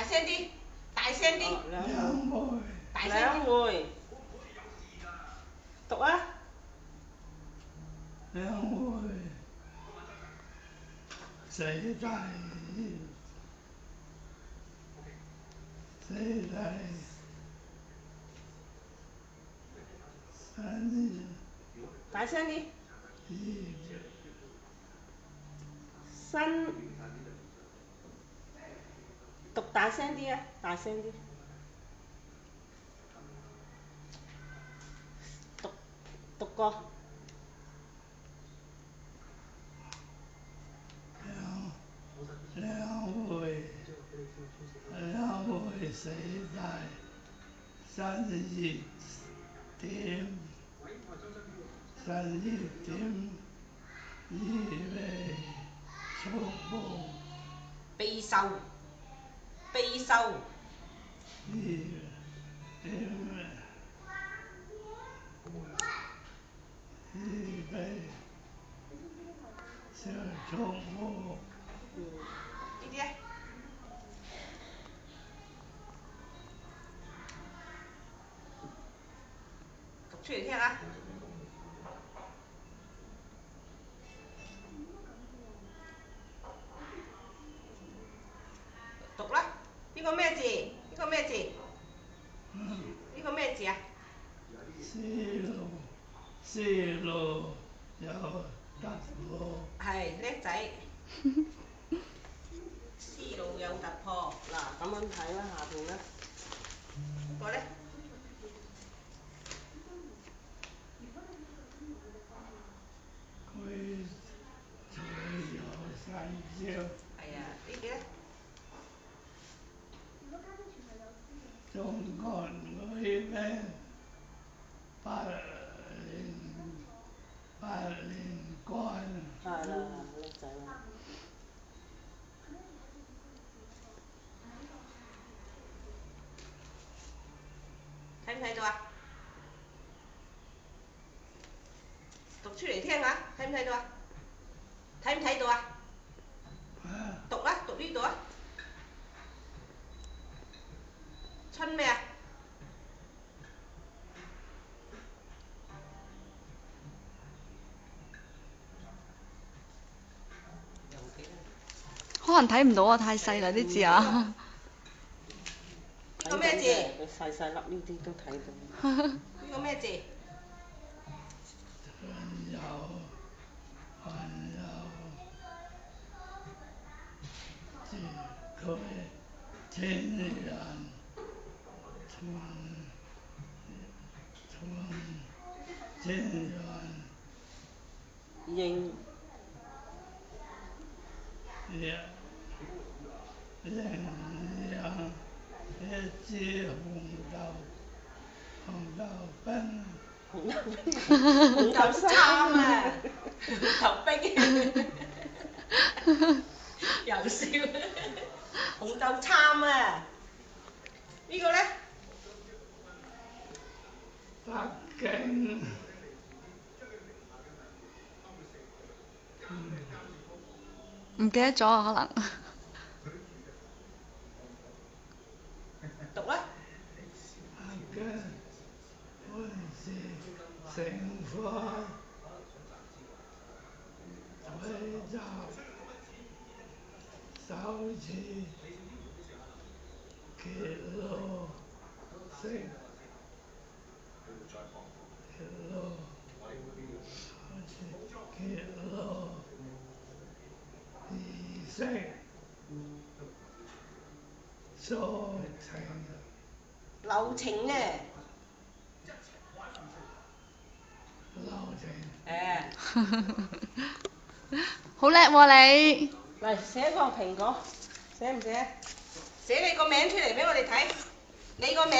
大聲啲，大聲啲。兩梅。大聲啲。兩梅。讀啊！兩梅。四大葉。四大三葉。大聲啲。葉。新。讀大聲啲啊！大聲啲。讀過。兩梅。兩梅四大三葉點。三葉點。二味粗布。備受。備受。二點。預備小粗布。呢啲咧？讀出嚟聽下。讀啦！呢個咩字？呢個咩字？呢個咩字啊？思路有突破。係叻仔。思路有突破。嗱，咁樣睇啦，下邊啦。呢個咧？佢最有三招。係啊，呢啲咧？中國女兵8連冠。係啦，叻仔啦。睇唔睇到啊？讀出嚟聽下，睇唔睇到啊？睇唔睇到啊？讀啊，讀呢度啊。春咩啊？可能睇唔到啊，太細啦啲字啊。呢個咩字？佢細細粒呢啲都睇到。呢個咩字？還有佢天然天然認。領養一支紅豆冰。紅豆參啊！紅豆冰。又笑。紅豆參啊！呢個咧？北京。唔記得咗啊，可能。讀啦！北京本是城火燧集首次揭露儀式流程啊！好叻喎你！嚟寫個蘋果，寫唔寫？寫你個名出嚟俾我哋睇。你個名。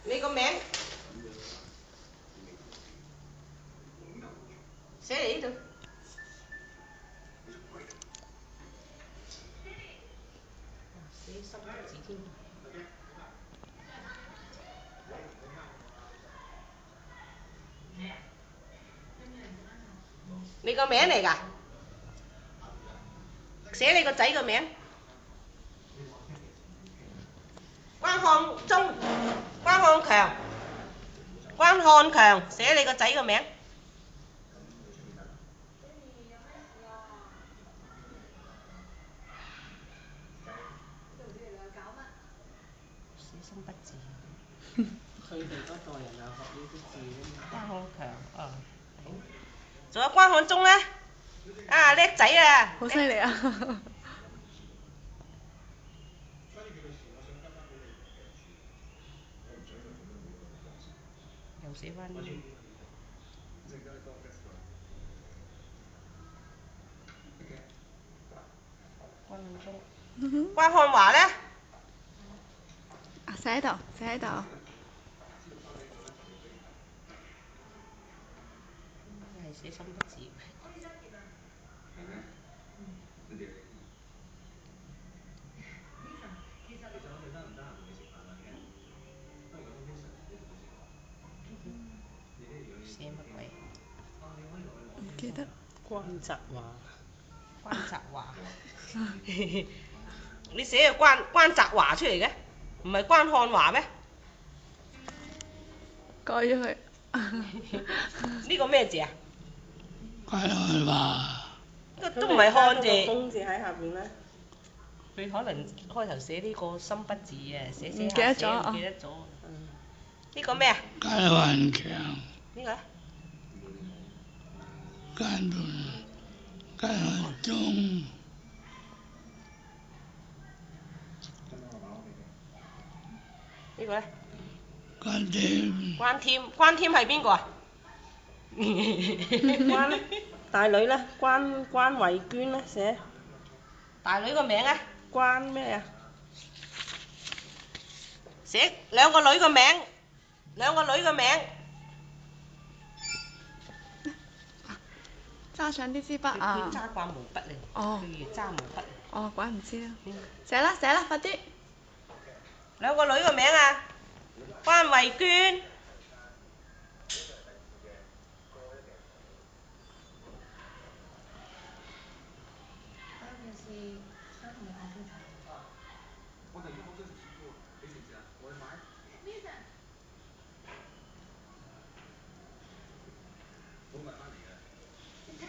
你個名。寫嚟呢度。寫深字添。你個名嚟㗎？寫你個仔個名。關漢忠、關漢強、關漢強，寫你個仔個名。寫心筆字。佢哋嗰代人又學呢啲字㗎嘛。關漢強啊，仲有關漢忠咧，啊叻仔啊！好犀利啊！又寫翻啲。關漢忠。關漢華咧？啊，寫喺度，寫喺度。係寫心筆字。寫乜鬼？唔記得。關澤華。關澤華。你寫個關澤華出嚟嘅，唔係關漢華咩？改咗佢。呢個咩字啊？關漢華。呢個都唔係漢字。公字喺下邊咧。佢可能開頭寫呢個心筆字啊，寫唔記得咗啊。唔記得咗。呢個咩啊？關漢強。呢個咧？關漢忠。呢個咧？關添。關添係邊個啊？關大女咧，關慧娟咧寫。大女個名啊？關咩啊？寫兩個女個名，兩個女個名。揸上啲支筆啊！佢揸慣毛筆嚟。哦。佢越揸毛筆。哦，怪唔知啦。寫啦寫啦，快啲！兩個女個名啊？關慧娟。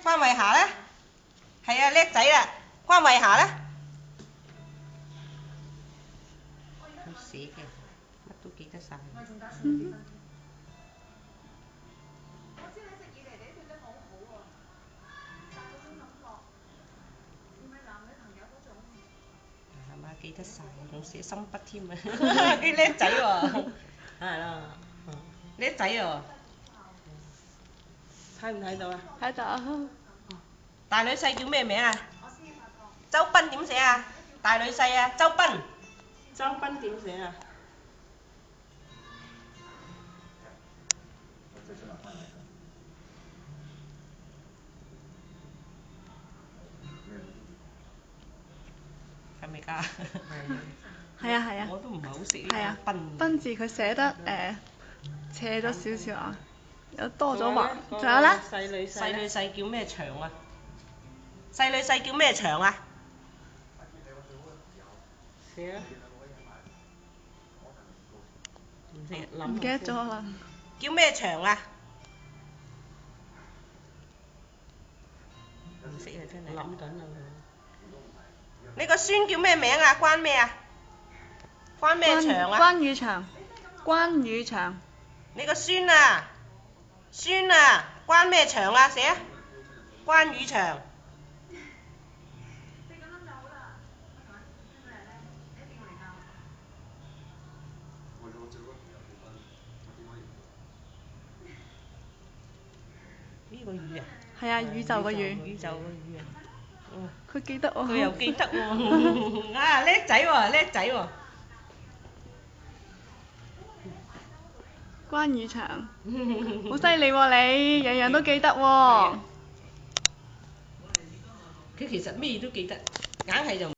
關慧霞咧？係啊，叻仔啦！關慧霞咧？佢寫嘅，乜都記得晒。係嘛？記得晒，仲寫心筆添啊！幾叻仔喎！係啦。叻仔喎！睇唔睇到啊？喺度。大女婿叫咩名啊？周斌點寫啊？大女婿啊，周斌。周斌點寫啊？係咪㗎？係啊係啊。我都唔係好識呢係啊個斌。斌字佢寫得斜咗少少啊，有多咗畫。仲有咧？細女細女婿叫咩祥啊？細女婿叫咩祥啊？寫啊！唔識諗。唔記得咗啦。叫咩祥啊？唔識啊真係。諗緊啊你個孫叫咩名啊？關咩啊？關咩祥啊？關宇翔。關宇翔。你個孫啊？孫啊？關咩祥啊？寫啊！關宇翔。呢個宇啊？係啊，宇宙個宇。宇宙個宇啊！佢記得喎。佢又記得喎，啊叻仔喎，叻仔喎。關宇翔，好犀利喎你，樣樣都記得喎。佢其實咩都記得，硬係就。